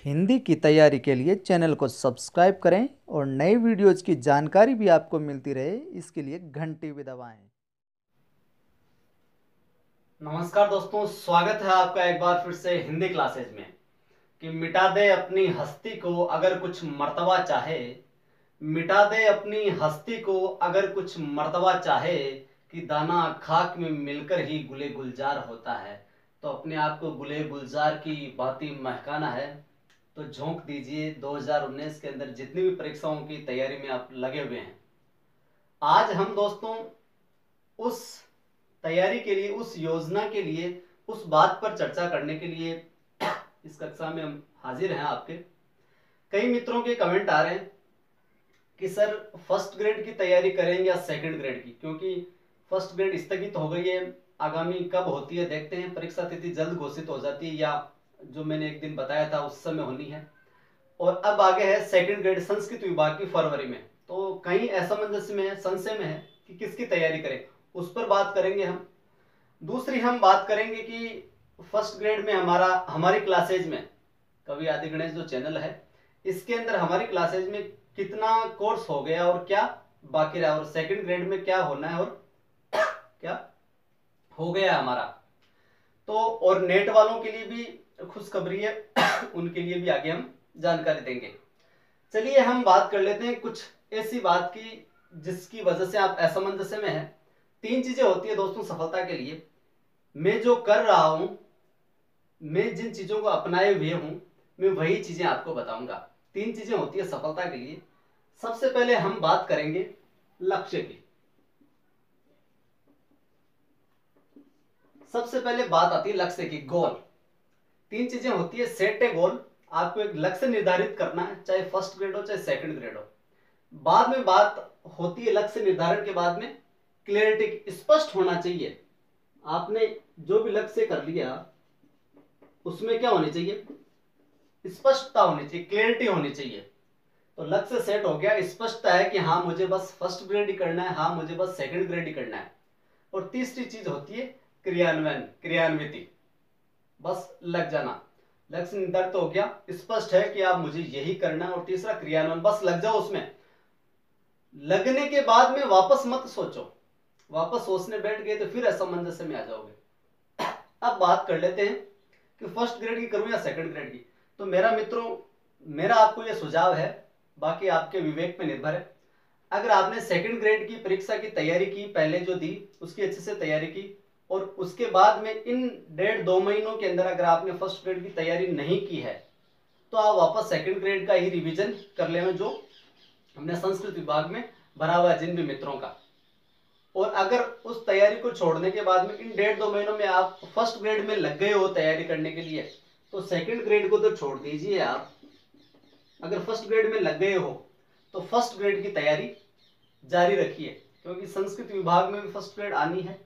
हिंदी की तैयारी के लिए चैनल को सब्सक्राइब करें और नई वीडियोज़ की जानकारी भी आपको मिलती रहे, इसके लिए घंटी भी दबाएं। नमस्कार दोस्तों, स्वागत है आपका एक बार फिर से हिंदी क्लासेज में। कि मिटा दे अपनी हस्ती को अगर कुछ मर्तबा चाहे, मिटा दे अपनी हस्ती को अगर कुछ मर्तबा चाहे, कि दाना खाक में मिलकर ही गुले गुलजार होता है। तो अपने आप को गुले गुलजार की भांति महकाना है, तो झोंक दीजिए 2019 के अंदर जितनी भी परीक्षाओं की तैयारी में आप लगे हुए हैं। आज हम दोस्तों उस तैयारी के लिए, उस योजना के लिए, उस बात पर चर्चा करने के लिए इस कक्षा में हम हाजिर हैं आपके। कई मित्रों के कमेंट आ रहे हैं कि सर फर्स्ट ग्रेड की तैयारी करें या सेकंड ग्रेड की, क्योंकि फर्स्ट ग्रेड स्थगित हो गई है। आगामी कब होती है देखते हैं, परीक्षा तिथि जल्द घोषित हो जाती है या जो मैंने एक दिन बताया था उस समय होनी है। और अब आगे है सेकंड ग्रेड संस्कृत विभाग की फरवरी में। तो कहीं असमंजस में है, संशय में है कि किसकी तैयारी करें, उस पर बात करेंगे हम। दूसरी हम बात करेंगे कि फर्स्ट ग्रेड में हमारी क्लासेज में कवि आदि गणेश जो चैनल है, इसके अंदर हमारी क्लासेज में कितना कोर्स हो गया और क्या बाकी रहा, और सेकंड ग्रेड में क्या होना है और क्या हो गया हमारा। तो और नेट वालों के लिए भी खुशखबरी है उनके लिए भी आगे हम जानकारी देंगे। चलिए हम बात कर लेते हैं कुछ ऐसी बात की जिसकी वजह से आप असमंजस में हैं। तीन चीजें होती है दोस्तों सफलता के लिए। मैं जो कर रहा हूं, मैं जिन चीजों को अपनाए हुए हूं, मैं वही चीजें आपको बताऊंगा। तीन चीजें होती है सफलता के लिए। सबसे पहले हम बात करेंगे लक्ष्य की। सबसे पहले बात आती है लक्ष्य की, गोल। तीन चीजें होती है, सेट ए गोल। आपको एक लक्ष्य निर्धारित करना है, चाहे फर्स्ट ग्रेड हो चाहे सेकंड ग्रेड हो। बाद में बात होती है लक्ष्य निर्धारण के बाद में क्लियरिटी, स्पष्ट होना चाहिए। आपने जो भी लक्ष्य कर लिया उसमें क्या होनी चाहिए, स्पष्टता होनी चाहिए, क्लियरिटी होनी चाहिए। तो लक्ष्य सेट हो गया, स्पष्टता है कि हाँ मुझे बस फर्स्ट ग्रेड ही करना है, हाँ मुझे बस सेकंड ग्रेड ही करना है। और तीसरी चीज होती है क्रियान्वयन, क्रियान्विति, बस लग जाना। लक्ष्य निर्धारित हो गया, स्पष्ट है कि आप मुझे यही करना है, और तीसरा क्रियान्वयन, बस लग जाओ उसमें। लगने के बाद में वापस मत सोचो, वापस सोचने बैठ गए तो फिर असमंजस में आ जाओगे। अब बात कर लेते हैं कि फर्स्ट ग्रेड की करूं या सेकंड ग्रेड की। तो मेरा मित्रों, मेरा आपको यह सुझाव है, बाकी आपके विवेक पे निर्भर है। अगर आपने सेकंड ग्रेड की परीक्षा की तैयारी की, पहले जो दी उसकी अच्छे से तैयारी की, और उसके बाद में इन 1.5-2 महीनों के अंदर अगर आपने फर्स्ट ग्रेड की तैयारी नहीं की है, तो आप वापस सेकंड ग्रेड का ही रिवीजन कर लेना, जो हमने संस्कृत विभाग में भरा हुआ है जिन भी मित्रों का। और अगर उस तैयारी को छोड़ने के बाद में इन 1.5-2 महीनों में आप फर्स्ट ग्रेड में लग गए हो तैयारी करने के लिए, तो सेकंड ग्रेड को तो छोड़ दीजिए आप। अगर फर्स्ट ग्रेड में लग गए हो तो फर्स्ट ग्रेड की तैयारी जारी रखिए, क्योंकि संस्कृत विभाग में भी फर्स्ट ग्रेड आनी है।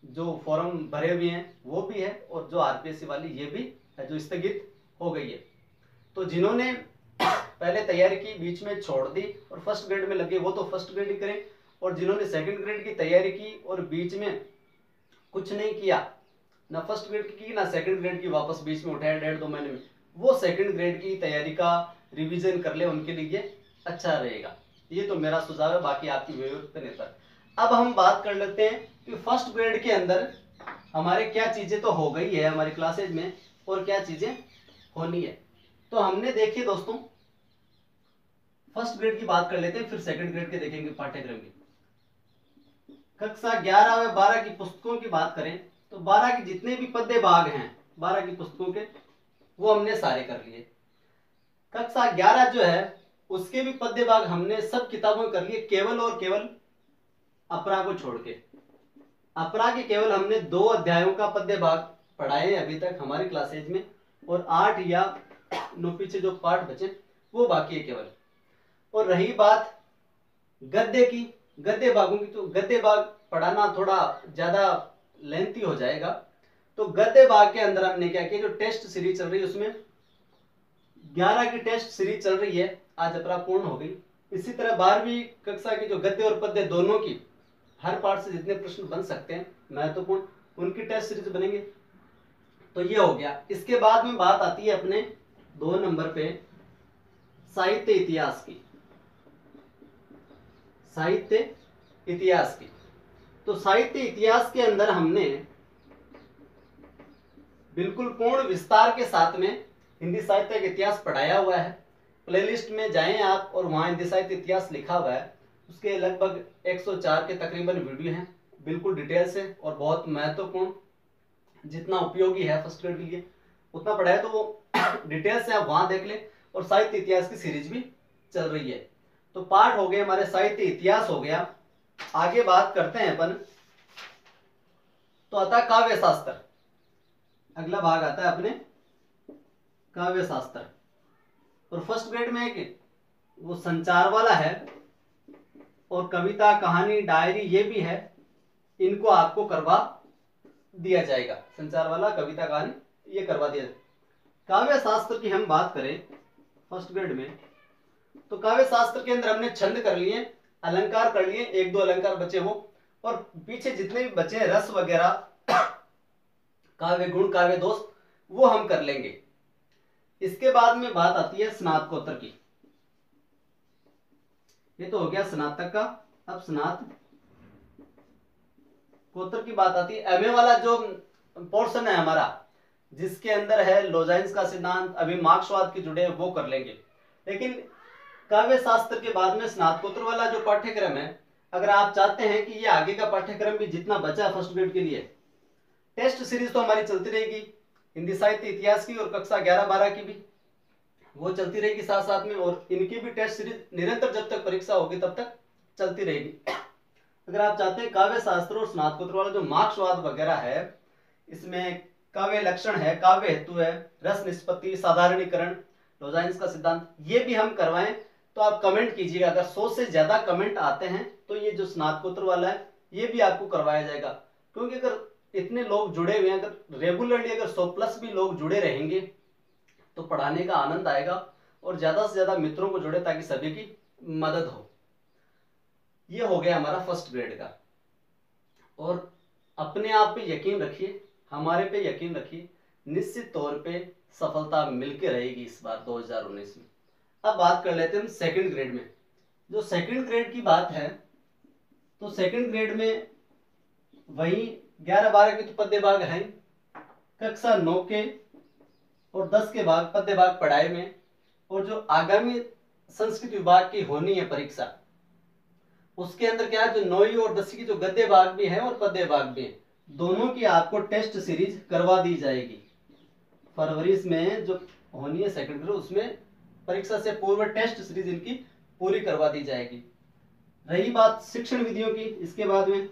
जो फॉर्म भरे हुए हैं वो भी है, और जो आरपीएससी वाली ये भी है जो स्थगित हो गई है। तो जिन्होंने पहले तैयारी की, बीच में छोड़ दी और फर्स्ट ग्रेड में लगे, वो तो फर्स्ट ग्रेड ही करें। और जिन्होंने सेकंड ग्रेड की तैयारी की और बीच में कुछ नहीं किया, ना फर्स्ट ग्रेड की ना सेकंड ग्रेड की, वापस बीच में उठाया 1.5-2 महीने में, वो सेकंड ग्रेड की तैयारी का रिवीजन कर ले, उनके लिए अच्छा रहेगा। ये तो मेरा सुझाव है, बाकी आपकी विवेक पर निर्भर। अब हम बात कर लेते हैं कि फर्स्ट ग्रेड के अंदर हमारे क्या चीजें तो हो गई है हमारी क्लासेज में, और क्या चीजें होनी है। तो हमने देखिए दोस्तों, फर्स्ट ग्रेड की बात कर लेते हैं, फिर सेकंड ग्रेड के देखेंगे पाठ्यक्रम की। कक्षा 11 व 12 की पुस्तकों की बात करें तो 12 के जितने भी पद्य भाग हैं 12 की पुस्तकों के, वो हमने सारे कर लिए। कक्षा 11 जो है उसके भी पद्य भाग हमने सब किताबों में कर लिए, केवल और केवल अपरा को छोड़ के। अपरा के केवल हमने 2 अध्यायों का पद्य भाग पढ़ाए अभी तक हमारी क्लासेज में, और 8 या 9 पीछे जो पाठ बचे वो बाकी है केवल। और रही बात गद्य की, गद्य भागों की, तो गद्य भाग पढ़ाना थोड़ा ज्यादा लेंथी हो जाएगा। तो गद्य भाग के अंदर हमने क्या किया, जो टेस्ट सीरीज चल रही है उसमें 11 की टेस्ट सीरीज चल रही है, आज अपरा पूर्ण हो गई। इसी तरह 12वीं कक्षा की जो गद्य और पद्य दोनों की हर पार्ट से जितने प्रश्न बन सकते हैं महत्वपूर्ण, उनकी टेस्ट सीरीज बनेंगे। तो ये हो गया। इसके बाद में बात आती है अपने 2 नंबर पे साहित्य इतिहास की, साहित्य इतिहास की। तो साहित्य इतिहास के अंदर हमने बिल्कुल पूर्ण विस्तार के साथ में हिंदी साहित्य का इतिहास पढ़ाया हुआ है। प्लेलिस्ट में जाएं आप और वहां हिंदी साहित्य इतिहास लिखा हुआ है, उसके लगभग 104 के तकरीबन वीडियो हैं, बिल्कुल डिटेल से और बहुत महत्वपूर्ण, जितना उपयोगी है फर्स्ट ग्रेड के लिए उतना पढ़ाया, तो वो डिटेल से आप वहां देख लें। और साहित्य इतिहास की सीरीज भी चल रही है। तो पार्ट हो गए हमारे साहित्य इतिहास हो गया। आगे बात करते हैं अपन, तो आता है काव्य शास्त्र। अगला भाग आता है अपने काव्य शास्त्र। और फर्स्ट ग्रेड में एक वो संचार वाला है और कविता, कहानी, डायरी ये भी है, इनको आपको करवा दिया जाएगा। संचार वाला, कविता, कहानी ये करवा दिया जाएगा। काव्य शास्त्र की हम बात करें फर्स्ट ग्रेड में, तो काव्य शास्त्र के अंदर हमने छंद कर लिए, अलंकार कर लिए, 1-2 अलंकार बचे वो, और पीछे जितने भी बचे हैं रस वगैरह, काव्य गुण, काव्य दोष, वो हम कर लेंगे। इसके बाद में बात आती है स्नातकोत्तर की। ये तो हो गया स्नातक का। अब स्नातकोत्तर की बात आती है। एमए वाला जो पोर्शन है हमारा, जिसके अंदर है लोजाइंस का सिद्धांत, अभी मार्क्सवाद के जुड़े हैं, वो कर लेंगे। लेकिन काव्य शास्त्र के बाद में स्नातकोत्तर वाला जो पाठ्यक्रम है, अगर आप चाहते हैं कि ये आगे का पाठ्यक्रम भी जितना बचा फर्स्ट ग्रेड के लिए, टेस्ट सीरीज तो हमारी चलती रहेगी, हिंदी साहित्य इतिहास की और कक्षा 11-12 की भी वो चलती रहेगी साथ साथ में, और इनकी भी टेस्ट सीरीज निरंतर जब तक परीक्षा होगी तब तक चलती रहेगी। अगर आप चाहते हैं काव्य शास्त्र और स्नातकोत्तर वाला जो मार्क्सवाद वगैरह है, इसमें काव्य लक्षण है, काव्य हेतु है, रस निष्पत्ति, साधारणीकरण, लोजाइंस का सिद्धांत, ये भी हम करवाएं, तो आप कमेंट कीजिएगा। अगर 100 से ज्यादा कमेंट आते हैं तो ये जो स्नातकोत्तर वाला है ये भी आपको करवाया जाएगा। क्योंकि अगर इतने लोग जुड़े हुए हैं, अगर रेगुलरली अगर 100+ भी लोग जुड़े रहेंगे तो पढ़ाने का आनंद आएगा, और ज्यादा से ज्यादा मित्रों को जोड़े ताकि सभी की मदद हो। ये हो गया हमारा फर्स्ट ग्रेड का। और अपने आप पे यकीन रखिए, हमारे पे यकीन रखिए, निश्चित तौर पे सफलता मिलके रहेगी इस बार 2019 में। अब बात कर लेते हैं सेकंड ग्रेड में। जो सेकंड ग्रेड की बात है, तो सेकंड ग्रेड में वही 11-12 के तो पद्य भाग हैं, कक्षा 9 के और 10 के भाग पद्य भाग पढ़ाए में, और जो आगामी संस्कृत विभाग की होनी है परीक्षा, उसके अंदर क्या है, जो 9वीं और 10वीं की जो गद्य भाग भी है और पद्य भाग भी है, दोनों की आपको टेस्ट सीरीज करवा दी जाएगी। फरवरी में जो होनी है सेकंड ग्रेड, उसमें परीक्षा से पूर्व टेस्ट सीरीज इनकी पूरी करवा दी जाएगी। रही बात शिक्षण विधियों की, इसके बाद में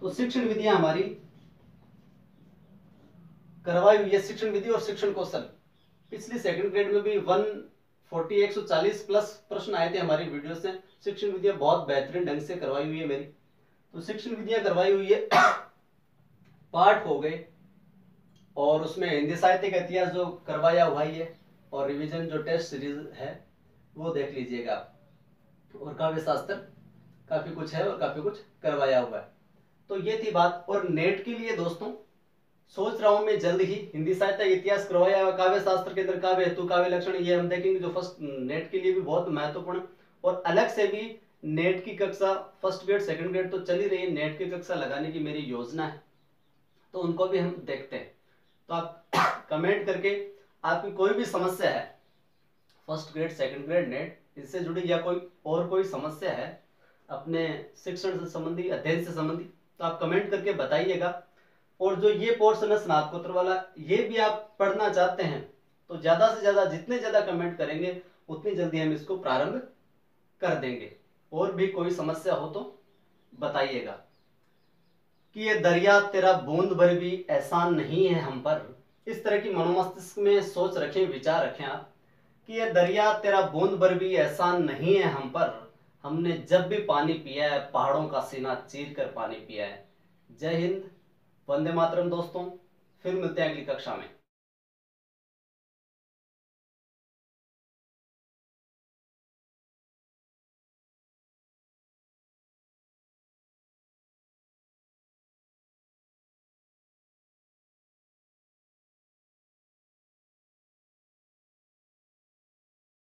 तो शिक्षण विधियां हमारी करवाई हुई है, शिक्षण विधि और शिक्षण कौशल। पिछली सेकंड ग्रेड में भी 140-140+ प्रश्न आए थे हमारी वीडियो से। शिक्षण विधियां बहुत बेहतरीन ढंग से करवाई हुई है मेरी, तो शिक्षण विधियां करवाई हुई है। पाठ हो गए, और उसमें हिंदी साहित्य का इतिहास जो करवाया हुआ ही है, और रिवीजन जो टेस्ट सीरीज है वो देख लीजिएगा। और काव्य शास्त्र काफी कुछ है और काफी कुछ करवाया हुआ है। तो ये थी बात। और नेट के लिए दोस्तों सोच रहा हूं मैं जल्द ही हिंदी साहित्य इतिहास करवाया हुआ, काव्य शास्त्र के अंदर काव्य हेतु, काव्य लक्षण, ये हम देखेंगे, जो फर्स्ट नेट के लिए भी बहुत महत्वपूर्ण। और अलग से भी नेट की कक्षा फर्स्ट ग्रेड सेकंड ग्रेड तो चल ही रही है, नेट की कक्षा लगाने की मेरी योजना है, तो उनको भी हम देखते हैं। तो आप कमेंट करके आपकी कोई भी समस्या है first grade second grade net इससे जुड़ी, या कोई समस्या है अपने शिक्षण से संबंधी, अध्ययन से संबंधी, तो आप कमेंट करके बताइएगा। और जो ये पोर्शन है स्नातकोत्तर वाला, ये भी आप पढ़ना चाहते हैं, तो ज्यादा से ज्यादा जितने ज्यादा कमेंट करेंगे उतनी जल्दी हम इसको प्रारंभ कर देंगे। और भी कोई समस्या हो तो बताइएगा। कि ये दरिया तेरा बूंद भर भी एहसान नहीं है हम पर, इस तरह की मनोमस्तिष्क में सोच रखें, विचार रखें आप, कि ये दरिया तेरा बूंद भर भी एहसान नहीं है हम पर, हमने जब भी पानी पिया है पहाड़ों का सीना चीर कर पानी पिया है। जय हिंद, वंदे मातरम दोस्तों, फिर मिलते हैं अगली कक्षा में।